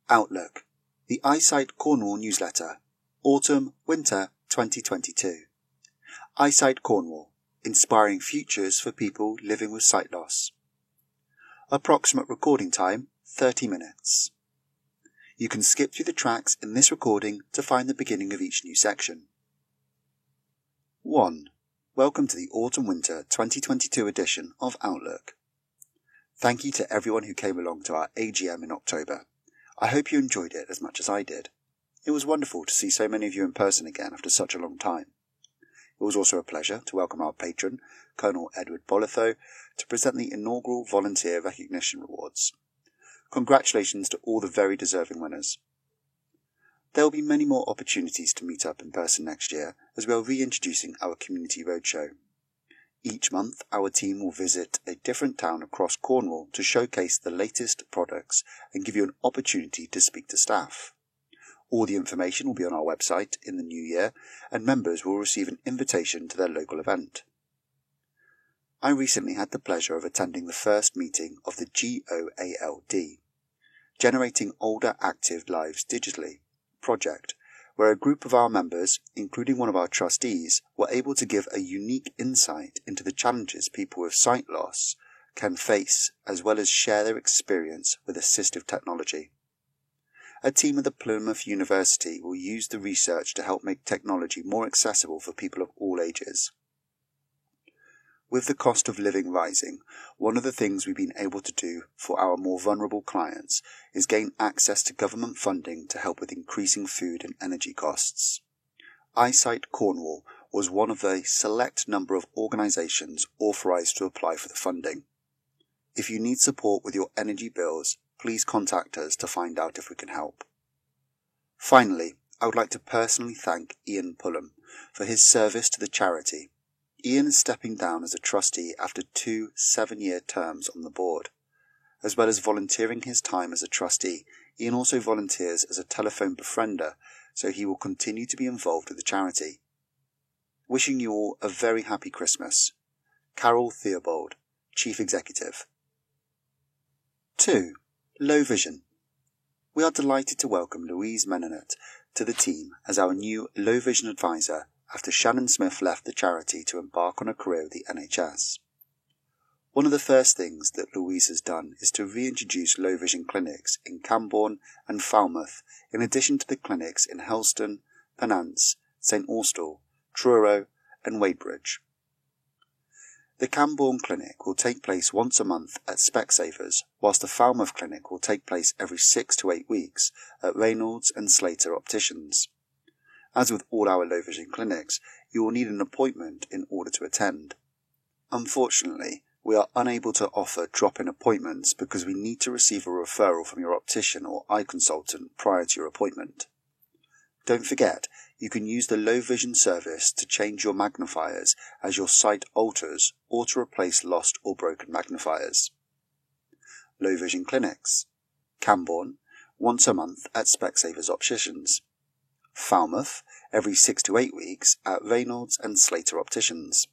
Outlook, the Eyesight Cornwall newsletter, Autumn-Winter 2022. Eyesight Cornwall, inspiring futures for people living with sight loss. Approximate recording time, 30 minutes. You can skip through the tracks in this recording to find the beginning of each new section. 1. Welcome to the Autumn-Winter 2022 edition of Outlook. Thank you to everyone who came along to our AGM in October. I hope you enjoyed it as much as I did. It was wonderful to see so many of you in person again after such a long time. It was also a pleasure to welcome our patron, Colonel Edward Bolitho, to present the inaugural Volunteer Recognition Awards. Congratulations to all the very deserving winners. There will be many more opportunities to meet up in person next year as we are reintroducing our Community Roadshow. Each month, our team will visit a different town across Cornwall to showcase the latest products and give you an opportunity to speak to staff. All the information will be on our website in the new year, and members will receive an invitation to their local event. I recently had the pleasure of attending the first meeting of the GOALD, Generating Older Active Lives Digitally project, where a group of our members, including one of our trustees, were able to give a unique insight into the challenges people with sight loss can face, as well as share their experience with assistive technology. A team at the Plymouth University will use the research to help make technology more accessible for people of all ages. With the cost of living rising, one of the things we've been able to do for our more vulnerable clients is gain access to government funding to help with increasing food and energy costs. Eyesight Cornwall was one of the select number of organisations authorised to apply for the funding. If you need support with your energy bills, please contact us to find out if we can help. Finally, I would like to personally thank Ian Pullum for his service to the charity. Ian is stepping down as a trustee after 2 7-year terms on the board. As well as volunteering his time as a trustee, Ian also volunteers as a telephone befriender, so he will continue to be involved with the charity. Wishing you all a very happy Christmas. Carol Theobald, Chief Executive. 2. Low Vision. We are delighted to welcome Louise Menonet to the team as our new Low Vision advisor after Shannon Smith left the charity to embark on a career with the NHS. One of the first things that Louise has done is to reintroduce low vision clinics in Cambourne and Falmouth, in addition to the clinics in Helston, Penance, St Austell, Truro and Wadebridge. The Cambourne clinic will take place once a month at Specsavers, whilst the Falmouth clinic will take place every 6 to 8 weeks at Reynolds and Slater Opticians. As with all our low vision clinics, you will need an appointment in order to attend. Unfortunately, we are unable to offer drop-in appointments because we need to receive a referral from your optician or eye consultant prior to your appointment. Don't forget, you can use the low vision service to change your magnifiers as your sight alters or to replace lost or broken magnifiers. Low vision clinics. Cambourne, once a month at Specsavers Opticians. Falmouth, every 6 to 8 weeks at Reynolds and Slater Opticians.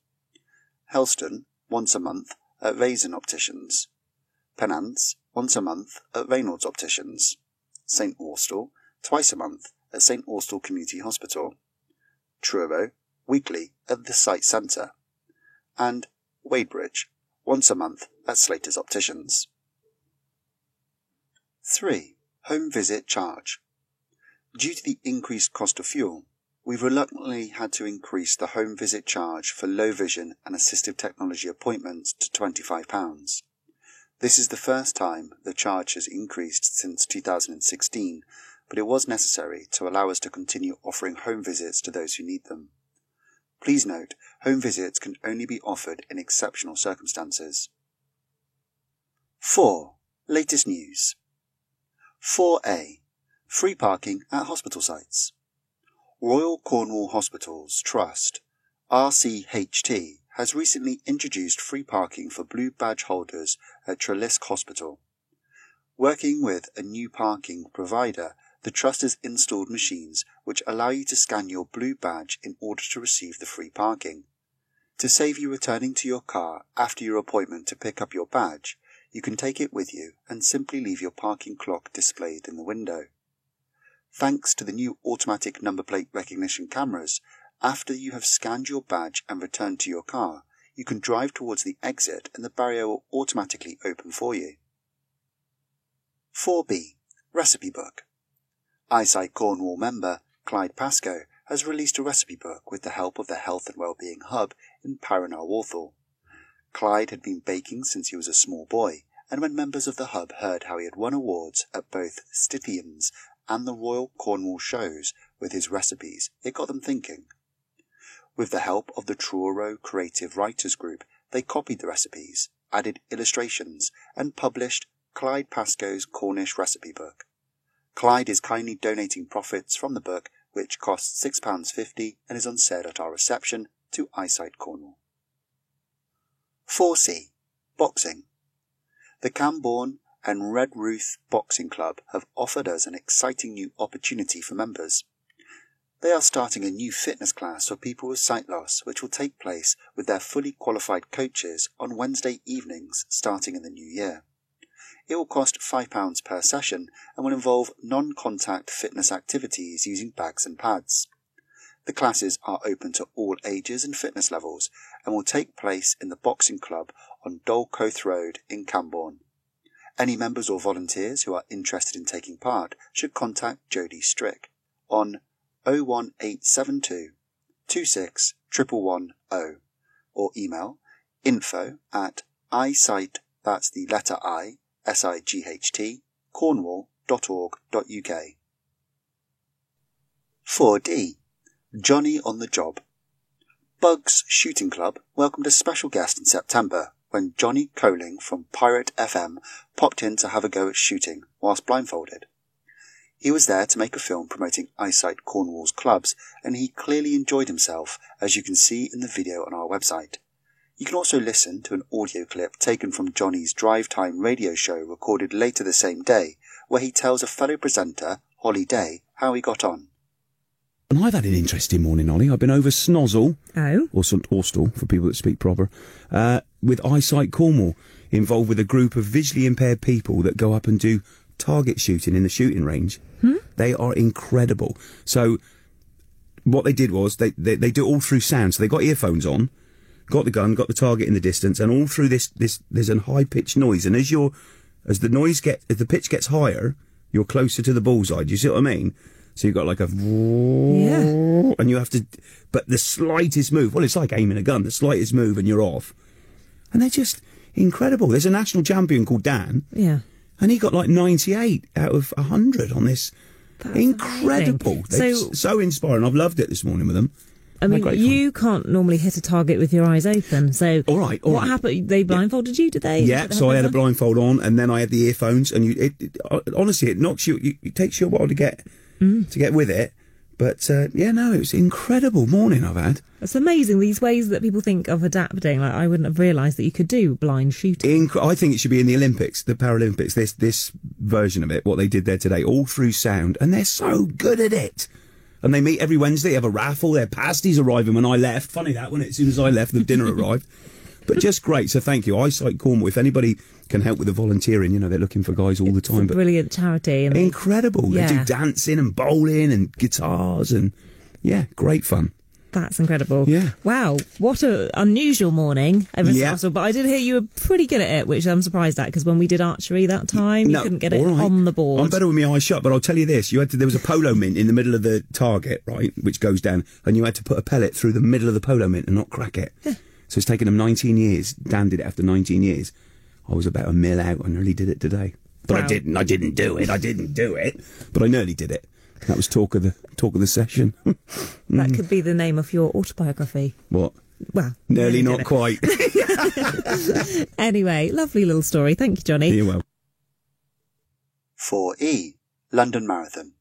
Helston, once a month at Raisin Opticians. Penance, once a month at Reynolds Opticians. St Austell, twice a month at St Austell Community Hospital. Truro, weekly at the Sight Centre. And Wadebridge, once a month at Slater's Opticians. 3. Home visit charge. Due to the increased cost of fuel, we've reluctantly had to increase the home visit charge for low vision and assistive technology appointments to £25. This is the first time the charge has increased since 2016, but it was necessary to allow us to continue offering home visits to those who need them. Please note, home visits can only be offered in exceptional circumstances. 4. Latest news. 4A. Free parking at hospital sites. Royal Cornwall Hospitals Trust, RCHT, has recently introduced free parking for blue badge holders at Treliske Hospital. Working with a new parking provider, the Trust has installed machines which allow you to scan your blue badge in order to receive the free parking. To save you returning to your car after your appointment to pick up your badge, you can take it with you and simply leave your parking clock displayed in the window. Thanks to the new automatic number plate recognition cameras, after you have scanned your badge and returned to your car, you can drive towards the exit and the barrier will automatically open for you. 4B. Recipe Book. Eyesight Cornwall member Clyde Pascoe has released a recipe book with the help of the Health and Wellbeing Hub in Paranar Walthall. Clyde had been baking since he was a small boy, and when members of the hub heard how he had won awards at both Stithians and the Royal Cornwall shows with his recipes, it got them thinking. With the help of the Truro Creative Writers Group, they copied the recipes, added illustrations, and published Clyde Pascoe's Cornish Recipe Book. Clyde is kindly donating profits from the book, which costs £6.50 and is on sale at our reception, to Eyesight Cornwall. 4C. Boxing. The Camborne and Redruth Boxing Club have offered us an exciting new opportunity for members. They are starting a new fitness class for people with sight loss, which will take place with their fully qualified coaches on Wednesday evenings starting in the new year. It will cost £5 per session and will involve non-contact fitness activities using bags and pads. The classes are open to all ages and fitness levels and will take place in the boxing club on Dolcoath Road in Camborne. Any members or volunteers who are interested in taking part should contact Jodie Strick on 01872 26 111 or email info@eyesight, that's the letter I, SIGHT, cornwall.org.uk. 4D. Johnny on the Job. Bugs Shooting Club welcomed a special guest in September when Johnny Coling from Pirate FM popped in to have a go at shooting whilst blindfolded. He was there to make a film promoting Eyesight Cornwall's clubs, and he clearly enjoyed himself, as you can see in the video on our website. You can also listen to an audio clip taken from Johnny's Drive Time radio show recorded later the same day, where he tells a fellow presenter, Holly Day, how he got on. And I've had an interesting morning, Ollie. I've been over Snozzle, or St Austell, for people that speak proper, with Eyesight Cornwall, involved with a group of visually impaired people that go up and do target shooting in the shooting range. They are incredible. So what they did was they do it all through sound. So they got earphones on, got the gun, got the target in the distance, and all through this there's a high pitched noise. And as the pitch gets higher, you're closer to the bullseye. Do you see what I mean? So you've got like a... Yeah. And you have to... But the slightest move... Well, it's like aiming a gun. The slightest move and you're off. And they're just incredible. There's a national champion called Dan. Yeah. And he got like 98 out of 100 on this. That's incredible. So inspiring. I've loved it this morning with them. I mean, you can't normally hit a target with your eyes open, so... All right. What happened? They blindfolded you, did they? Yeah, so I had a blindfold on, and then I had the earphones, and honestly, it knocks you... It takes you a while to get with it. But, it was an incredible morning I've had. It's amazing, these ways that people think of adapting. Like, I wouldn't have realised that you could do blind shooting. I think it should be in the Olympics, the Paralympics, this version of it, what they did there today, all through sound, and they're so good at it. And they meet every Wednesday, have a raffle, their pasties arriving when I left. Funny that, when as soon as I left, the dinner arrived. But just great, so thank you. Eyesight Cornwall, if anybody can help with the volunteering, they're looking for guys all the time. It's a brilliant charity. And incredible. Yeah. They do dancing and bowling and guitars and, great fun. That's incredible. Yeah. Wow, what an unusual morning. But I did hear you were pretty good at it, which I'm surprised at, because when we did archery that time, you couldn't get it on the board. I'm better with my eyes shut, but I'll tell you this. There was a polo mint in the middle of the target, right, which goes down, and you had to put a pellet through the middle of the polo mint and not crack it. So it's taken them 19 years. Dan did it after 19 years. I was about a mil out. I nearly did it today. But I didn't do it. But I nearly did it. That was talk of the session. That could be the name of your autobiography. What? Well, nearly not quite. Anyway, lovely little story. Thank you, Johnny. You're welcome. 4E. London Marathon.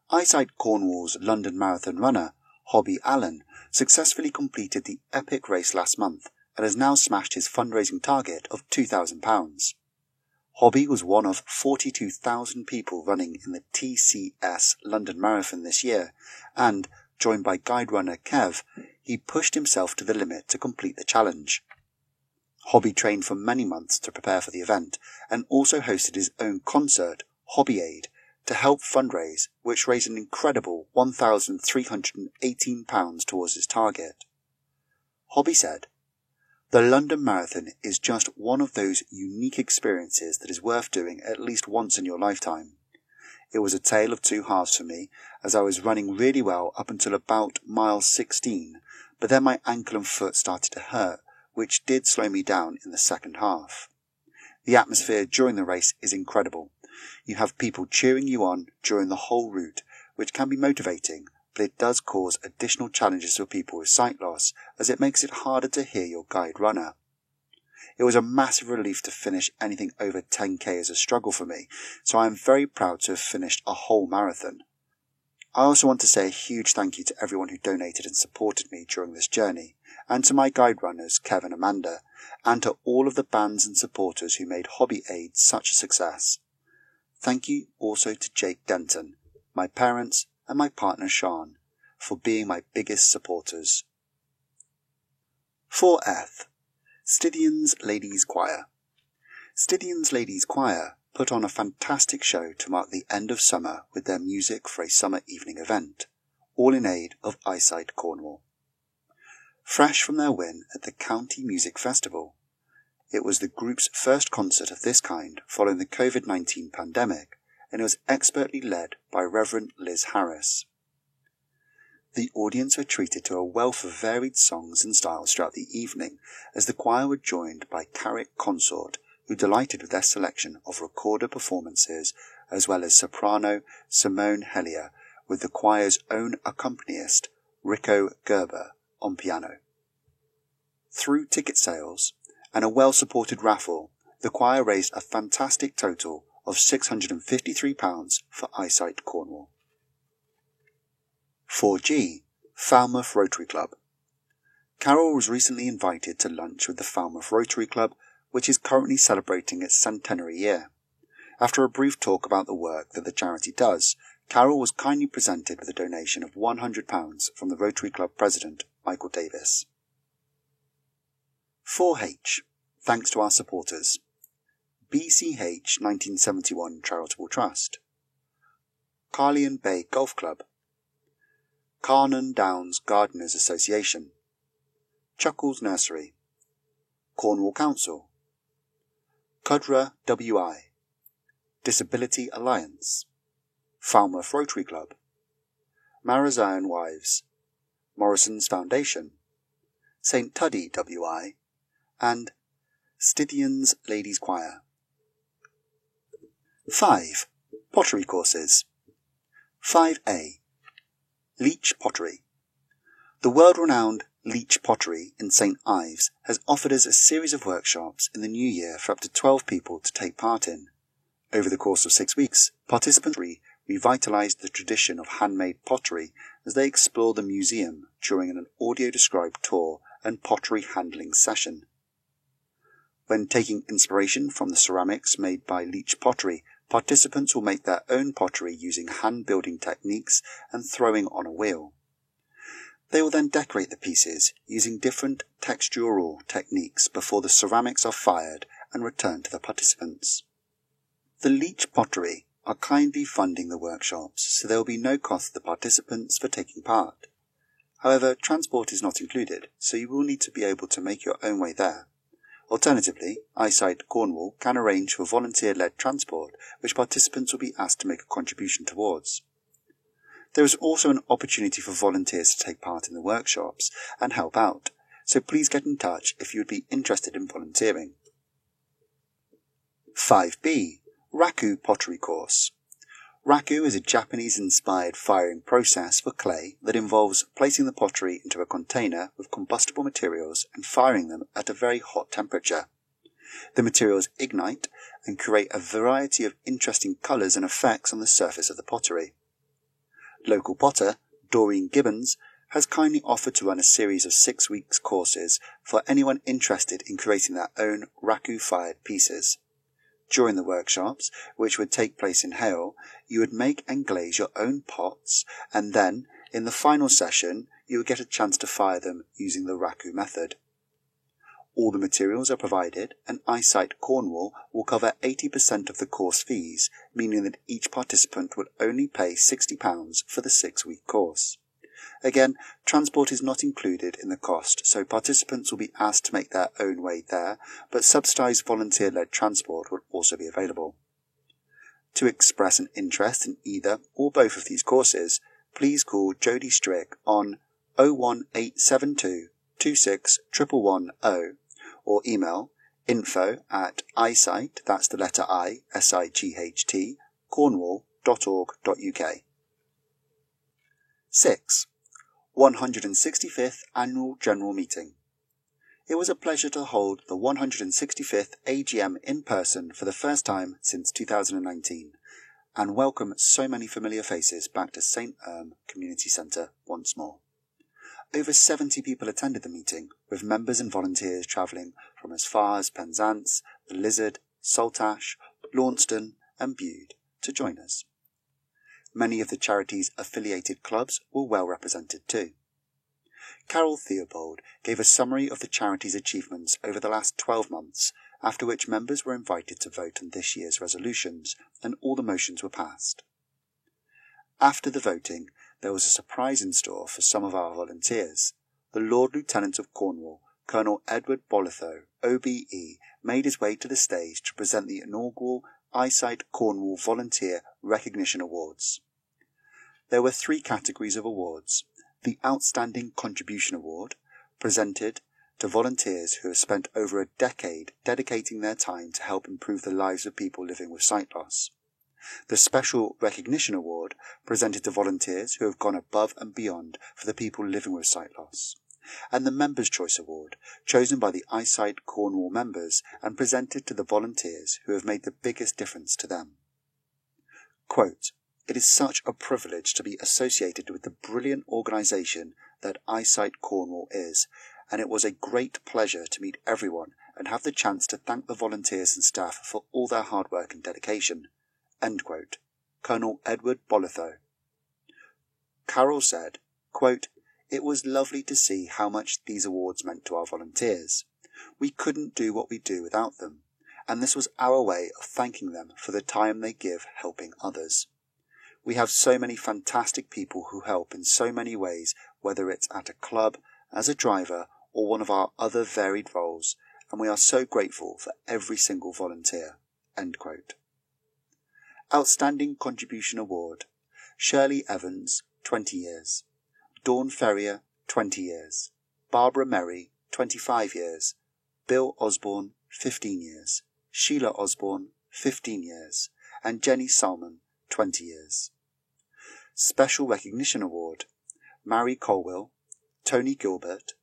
Eyesight Cornwall's London Marathon runner, Hobby Allen, successfully completed the epic race last month and has now smashed his fundraising target of £2,000. Hobby was one of 42,000 people running in the TCS London Marathon this year, and, joined by guide runner Kev, he pushed himself to the limit to complete the challenge. Hobby trained for many months to prepare for the event and also hosted his own concert, Hobby Aid, to help fundraise, which raised an incredible £1,318 towards his target. Hobby said, "The London Marathon is just one of those unique experiences that is worth doing at least once in your lifetime. It was a tale of two halves for me, as I was running really well up until about mile 16, but then my ankle and foot started to hurt, which did slow me down in the second half. The atmosphere during the race is incredible. You have people cheering you on during the whole route, which can be motivating, but it does cause additional challenges for people with sight loss, as it makes it harder to hear your guide runner. It was a massive relief to finish anything over 10k as a struggle for me, so I am very proud to have finished a whole marathon. I also want to say a huge thank you to everyone who donated and supported me during this journey, and to my guide runners Kev and Amanda, and to all of the bands and supporters who made Hobby Aid such a success. Thank you also to Jake Denton, my parents and my partner Sean, for being my biggest supporters." 4F. Stithians Ladies Choir. Stithians Ladies Choir put on a fantastic show to mark the end of summer with their music for a summer evening event, all in aid of Eyesight Cornwall. Fresh from their win at the County Music Festival, it was the group's first concert of this kind following the COVID-19 pandemic, and it was expertly led by Reverend Liz Harris. The audience were treated to a wealth of varied songs and styles throughout the evening, as the choir were joined by Carrick Consort, who delighted with their selection of recorder performances, as well as soprano Simone Hellier, with the choir's own accompanist, Rico Gerber, on piano. Through ticket sales and a well-supported raffle, the choir raised a fantastic total of £653 for Eyesight Cornwall. 4G. Falmouth Rotary Club. Carol was recently invited to lunch with the Falmouth Rotary Club, which is currently celebrating its centenary year. After a brief talk about the work that the charity does, Carol was kindly presented with a donation of £100 from the Rotary Club president, Michael Davis. 4H. Thanks to our supporters. BCH 1971 Charitable Trust. Carlion Bay Golf Club. Carnon Downs Gardeners Association. Chuckles Nursery. Cornwall Council. Cudra WI. Disability Alliance. Falmouth Rotary Club. Marazion Wives. Morrison's Foundation. St Tuddy WI. And Stithians Ladies Choir. 5. Pottery Courses. 5A. Leach Pottery. The world-renowned Leach Pottery in St Ives has offered us a series of workshops in the new year for up to 12 people to take part in. Over the course of 6 weeks, participants revitalised the tradition of handmade pottery as they explore the museum during an audio-described tour and pottery handling session. When taking inspiration from the ceramics made by Leach Pottery, participants will make their own pottery using hand-building techniques and throwing on a wheel. They will then decorate the pieces using different textural techniques before the ceramics are fired and returned to the participants. The Leach Pottery are kindly funding the workshops, so there will be no cost to the participants for taking part. However, transport is not included, so you will need to be able to make your own way there. Alternatively, Eyesight Cornwall can arrange for volunteer-led transport, which participants will be asked to make a contribution towards. There is also an opportunity for volunteers to take part in the workshops and help out, so please get in touch if you would be interested in volunteering. 5B. Raku Pottery Course. Raku is a Japanese-inspired firing process for clay that involves placing the pottery into a container with combustible materials and firing them at a very hot temperature. The materials ignite and create a variety of interesting colours and effects on the surface of the pottery. Local potter, Doreen Gibbons, has kindly offered to run a series of 6 weeks courses for anyone interested in creating their own Raku-fired pieces. During the workshops, which would take place in Hale, you would make and glaze your own pots, and then, in the final session, you would get a chance to fire them using the Raku method. All the materials are provided, and Eyesight Cornwall will cover 80% of the course fees, meaning that each participant will only pay £60 for the 6-week course. Again, transport is not included in the cost, so participants will be asked to make their own way there, but subsidised volunteer-led transport will also be available. To express an interest in either or both of these courses, please call Jodie Strick on 01872 26 11110 or email info@eyesight, that's the letter I, SIGHT, cornwall.org.uk. 6. 165th Annual General Meeting. It was a pleasure to hold the 165th AGM in person for the first time since 2019 and welcome so many familiar faces back to St. Community Centre once more. Over 70 people attended the meeting, with members and volunteers travelling from as far as Penzance, the Lizard, Saltash, Launceston and Bude to join us. Many of the charity's affiliated clubs were well represented too. Carol Theobald gave a summary of the charity's achievements over the last 12 months, after which members were invited to vote on this year's resolutions, and all the motions were passed. After the voting, there was a surprise in store for some of our volunteers. The Lord Lieutenant of Cornwall, Colonel Edward Bolitho, OBE, made his way to the stage to present the inaugural Eyesight Cornwall Volunteer Recognition Awards. There were 3 categories of awards. The Outstanding Contribution Award, presented to volunteers who have spent over a decade dedicating their time to help improve the lives of people living with sight loss. The Special Recognition Award, presented to volunteers who have gone above and beyond for the people living with sight loss. And the Members' Choice Award, chosen by the Eyesight Cornwall members and presented to the volunteers who have made the biggest difference to them. Quote, "It is such a privilege to be associated with the brilliant organisation that Eyesight Cornwall is, and it was a great pleasure to meet everyone and have the chance to thank the volunteers and staff for all their hard work and dedication." End quote. Colonel Edward Bolitho. Carol said, quote, "It was lovely to see how much these awards meant to our volunteers. We couldn't do what we do without them, and this was our way of thanking them for the time they give helping others. We have so many fantastic people who help in so many ways, whether it's at a club, as a driver, or one of our other varied roles, and we are so grateful for every single volunteer." End quote. Outstanding Contribution Award. Shirley Evans, 20 years. Dawn Ferrier, 20 years. Barbara Merry, 25 years. Bill Osborne, 15 years. Sheila Osborne, 15 years. And Jenny Salmon, 20 years. Special Recognition Award. Mary Colwell, Tony Gilbert,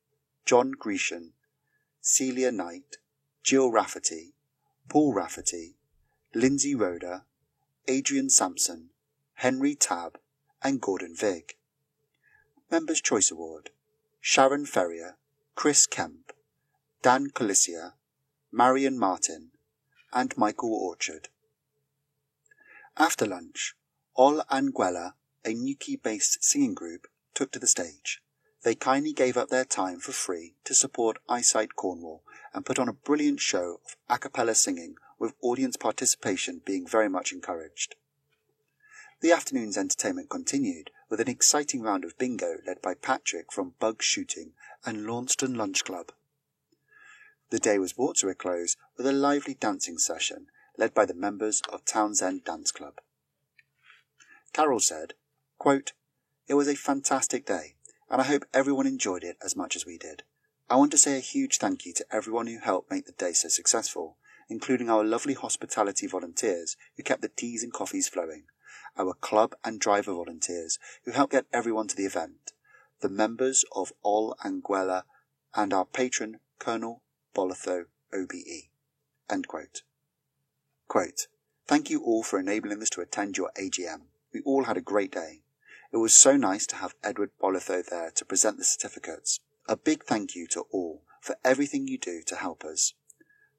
John Grecian, Celia Knight, Jill Rafferty, Paul Rafferty, Lindsay Roder, Adrian Sampson, Henry Tabb, and Gordon Vigg. Members' Choice Award. Sharon Ferrier, Chris Kemp, Dan Colicia, Marion Martin, and Michael Orchard. After lunch, Ol Anguella, a Newquay-based singing group, took to the stage. They kindly gave up their time for free to support Eyesight Cornwall and put on a brilliant show of a cappella singing, with audience participation being very much encouraged. The afternoon's entertainment continued with an exciting round of bingo led by Patrick from Bug Shooting and Launceston Lunch Club. The day was brought to a close with a lively dancing session led by the members of Townsend Dance Club. Carol said, quote, "It was a fantastic day, and I hope everyone enjoyed it as much as we did. I want to say a huge thank you to everyone who helped make the day so successful, including our lovely hospitality volunteers who kept the teas and coffees flowing, our club and driver volunteers who helped get everyone to the event, the members of Ol Anguella, and our patron, Colonel Bolitho, OBE." End quote. Quote, "Thank you all for enabling us to attend your AGM. We all had a great day. It was so nice to have Edward Bolitho there to present the certificates. A big thank you to all for everything you do to help us.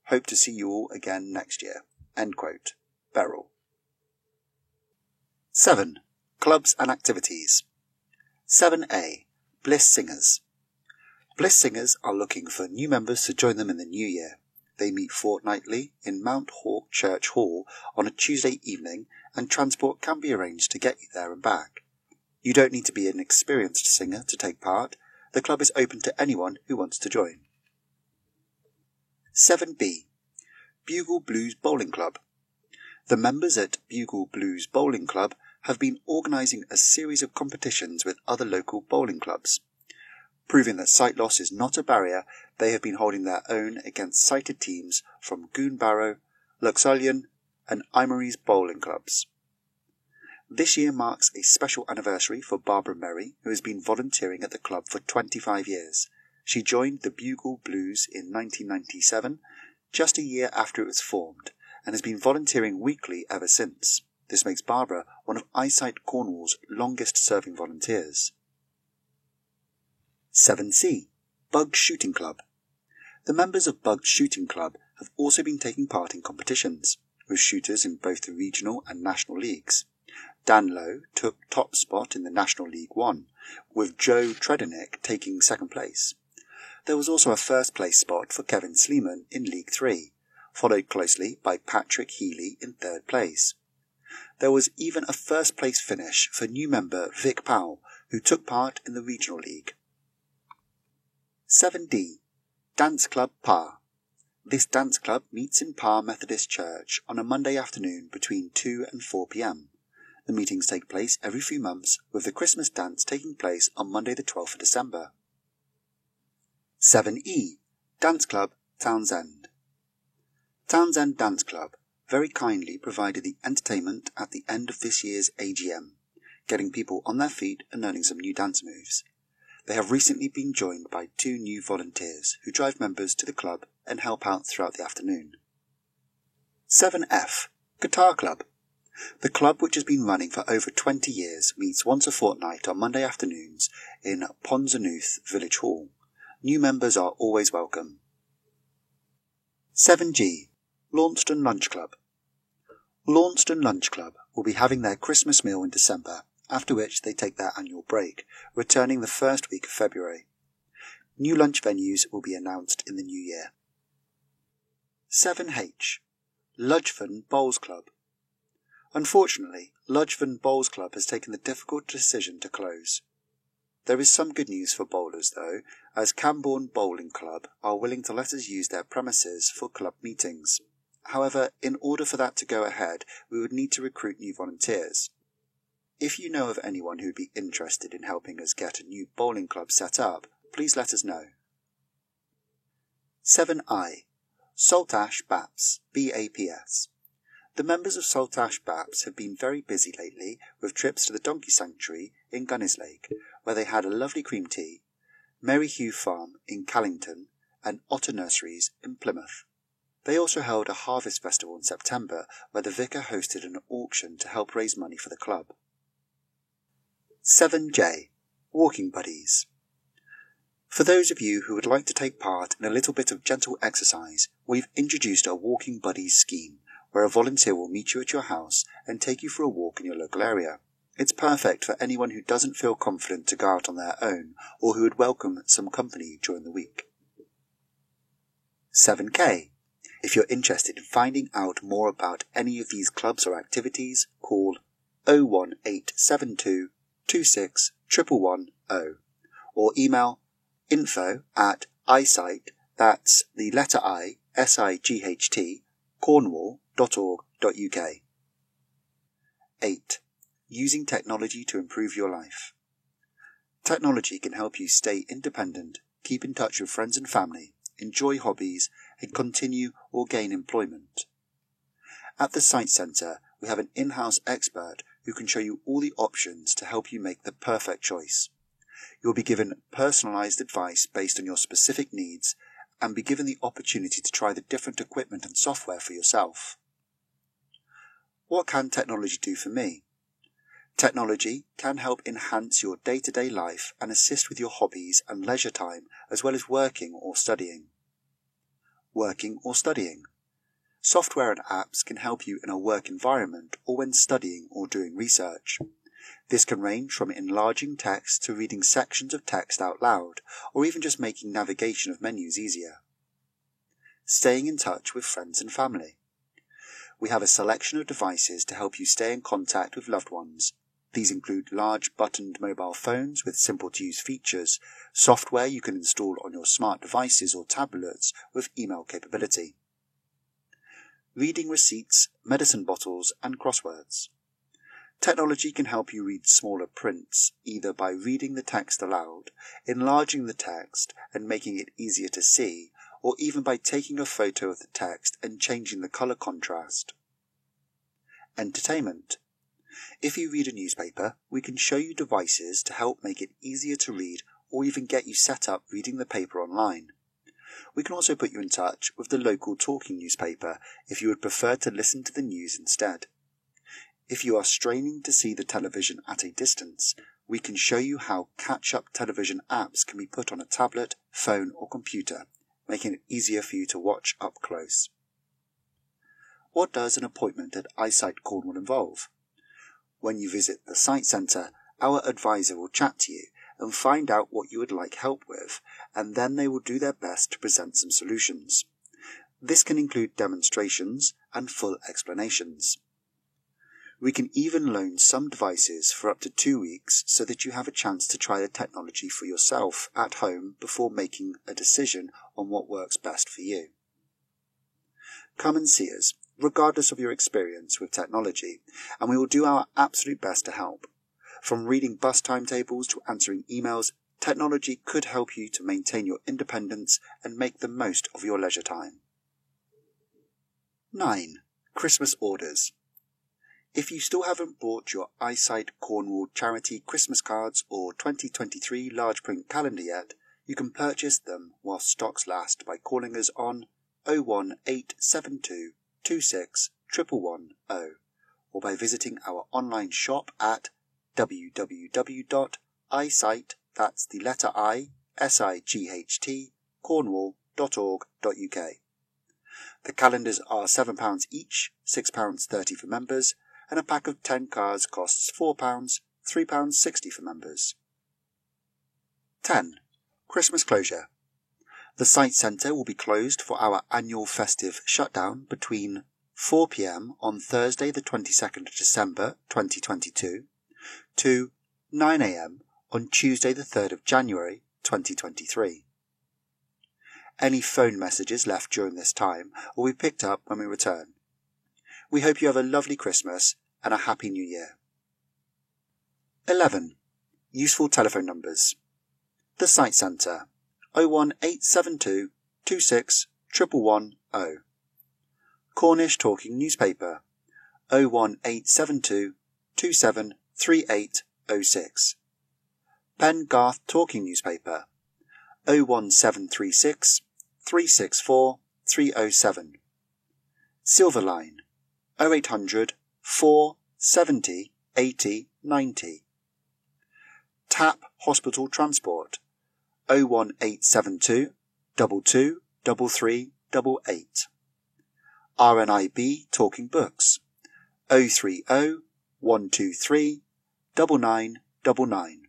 Hope to see you all again next year." End quote. Beryl. 7. Clubs and Activities. 7A. Bliss Singers. Bliss Singers are looking for new members to join them in the new year. They meet fortnightly in Mount Hawk Church Hall on a Tuesday evening, and transport can be arranged to get you there and back. You don't need to be an experienced singer to take part. The club is open to anyone who wants to join. 7B. Bugle Blues Bowling Club. The members at Bugle Blues Bowling Club have been organising a series of competitions with other local bowling clubs. Proving that sight loss is not a barrier, they have been holding their own against sighted teams from Goonbarrow, Luxullian and Imary's bowling clubs. This year marks a special anniversary for Barbara Merry, who has been volunteering at the club for 25 years. She joined the Bugle Blues in 1997, just a year after it was formed, and has been volunteering weekly ever since. This makes Barbara one of Eyesight Cornwall's longest-serving volunteers. 7C. Bug Shooting Club. The members of Bug Shooting Club have also been taking part in competitions, with shooters in both the regional and national leagues. Dan Lowe took top spot in the National League 1, with Joe Tredenick taking second place. There was also a first place spot for Kevin Sleeman in League 3, followed closely by Patrick Healy in third place. There was even a first place finish for new member Vic Powell, who took part in the Regional League. 7D. Dance Club Parr. This dance club meets in Parr Methodist Church on a Monday afternoon between 2 and 4 p.m. The meetings take place every few months, with the Christmas dance taking place on Monday the 12th of December. 7E. Dance Club Townsend. Townsend Dance Club very kindly provided the entertainment at the end of this year's AGM, getting people on their feet and learning some new dance moves. They have recently been joined by 2 new volunteers who drive members to the club and help out throughout the afternoon. 7F. Guitar Club. The club, which has been running for over 20 years, meets once a fortnight on Monday afternoons in Ponsonooth Village Hall. New members are always welcome. 7G. Launceston Lunch Club. Launceston Lunch Club will be having their Christmas meal in December, after which they take their annual break, returning the first week of February. New lunch venues will be announced in the new year. 7H. Ludgvan Bowls Club. Unfortunately, Ludgvan Bowls Club has taken the difficult decision to close. There is some good news for bowlers, though, as Camborne Bowling Club are willing to let us use their premises for club meetings. However, in order for that to go ahead, we would need to recruit new volunteers. If you know of anyone who would be interested in helping us get a new bowling club set up, please let us know. 7I. Saltash Baps, BAPS. The members of Saltash Baps have been very busy lately with trips to the Donkey Sanctuary in Gunnislake, where they had a lovely cream tea, Mary Hugh Farm in Callington, and Otter Nurseries in Plymouth. They also held a harvest festival in September, where the vicar hosted an auction to help raise money for the club. 7J. Walking Buddies. For those of you who would like to take part in a little bit of gentle exercise, we've introduced a Walking Buddies scheme, where a volunteer will meet you at your house and take you for a walk in your local area. It's perfect for anyone who doesn't feel confident to go out on their own, or who would welcome some company during the week. 7K. If you're interested in finding out more about any of these clubs or activities, call 01872 26 111 or email info@eyesight, that's the letter I, SIGHT, cornwall.org.uk. 8. Using technology to improve your life. Technology can help you stay independent, keep in touch with friends and family, enjoy hobbies, and continue or gain employment. At the Sight Centre, we have an in-house expert who can show you all the options to help you make the perfect choice. You'll be given personalised advice based on your specific needs and be given the opportunity to try the different equipment and software for yourself. What can technology do for me? Technology can help enhance your day-to-day life and assist with your hobbies and leisure time, as well as working or studying. Working or studying. Software and apps can help you in a work environment or when studying or doing research. This can range from enlarging text to reading sections of text out loud, or even just making navigation of menus easier. Staying in touch with friends and family. We have a selection of devices to help you stay in contact with loved ones. These include large buttoned mobile phones with simple-to-use features, software you can install on your smart devices or tablets with email capability. Reading receipts, medicine bottles, and crosswords. Technology can help you read smaller prints, either by reading the text aloud, enlarging the text and making it easier to see, or even by taking a photo of the text and changing the colour contrast. Entertainment. If you read a newspaper, we can show you devices to help make it easier to read or even get you set up reading the paper online. We can also put you in touch with the local talking newspaper if you would prefer to listen to the news instead. If you are straining to see the television at a distance, we can show you how catch-up television apps can be put on a tablet, phone or computer, making it easier for you to watch up close. What does an appointment at Eyesight Cornwall involve? When you visit the Sight Centre, our advisor will chat to you and find out what you would like help with, and then they will do their best to present some solutions. This can include demonstrations and full explanations. We can even loan some devices for up to 2 weeks so that you have a chance to try the technology for yourself at home before making a decision on what works best for you. Come and see us, regardless of your experience with technology, and we will do our absolute best to help. From reading bus timetables to answering emails, technology could help you to maintain your independence and make the most of your leisure time. 9. Christmas orders. If you still haven't bought your Eyesight Cornwall charity Christmas cards or 2023 large print calendar yet, you can purchase them while stocks last by calling us on 01872 26 11110 or by visiting our online shop at www.eyesight, that's the letter I, SIGHT, cornwall.org.uk. The calendars are £7 each, £6.30 for members, and a pack of 10 cards costs £4, £3.60 for members. 10. Christmas closure. The Sight Centre will be closed for our annual festive shutdown between 4 p.m. on Thursday the 22nd of December 2022 to 9 a.m. on Tuesday the 3rd of January 2023. Any phone messages left during this time will be picked up when we return. We hope you have a lovely Christmas and a happy New Year. 11. Useful telephone numbers. The Sight Centre 01872 26 11110. Cornish Talking Newspaper 01872 27 3806. Pen Garth Talking Newspaper 01736 364 307. Silverline 0800 470 80 90. TAP Hospital Transport 01872 22 33 88. RNIB Talking Books 030 123 9999.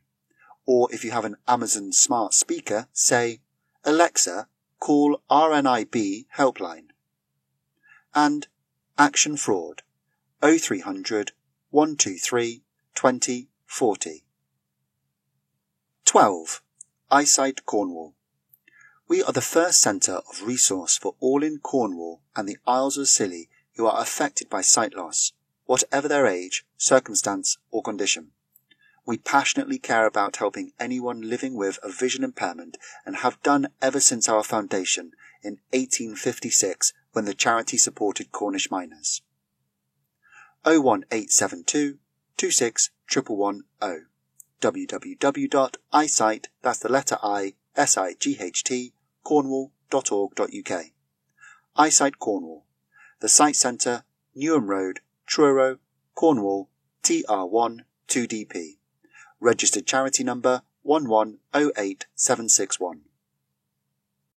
Or if you have an Amazon smart speaker, say, Alexa, call RNIB helpline. And Action Fraud 0300 123 20 40. 12. Eyesight Cornwall. We are the first centre of resource for all in Cornwall and the Isles of Scilly who are affected by sight loss, whatever their age, circumstance or condition. We passionately care about helping anyone living with a vision impairment and have done ever since our foundation in 1856 when the charity supported Cornish miners. 01872 26 11110. www.eyesight, that's the letter I, SIGHT, cornwall.org.uk. Eyesight Cornwall. The Sight Centre, Newham Road, Truro, Cornwall, TR1 2DP. Registered charity number 1108761.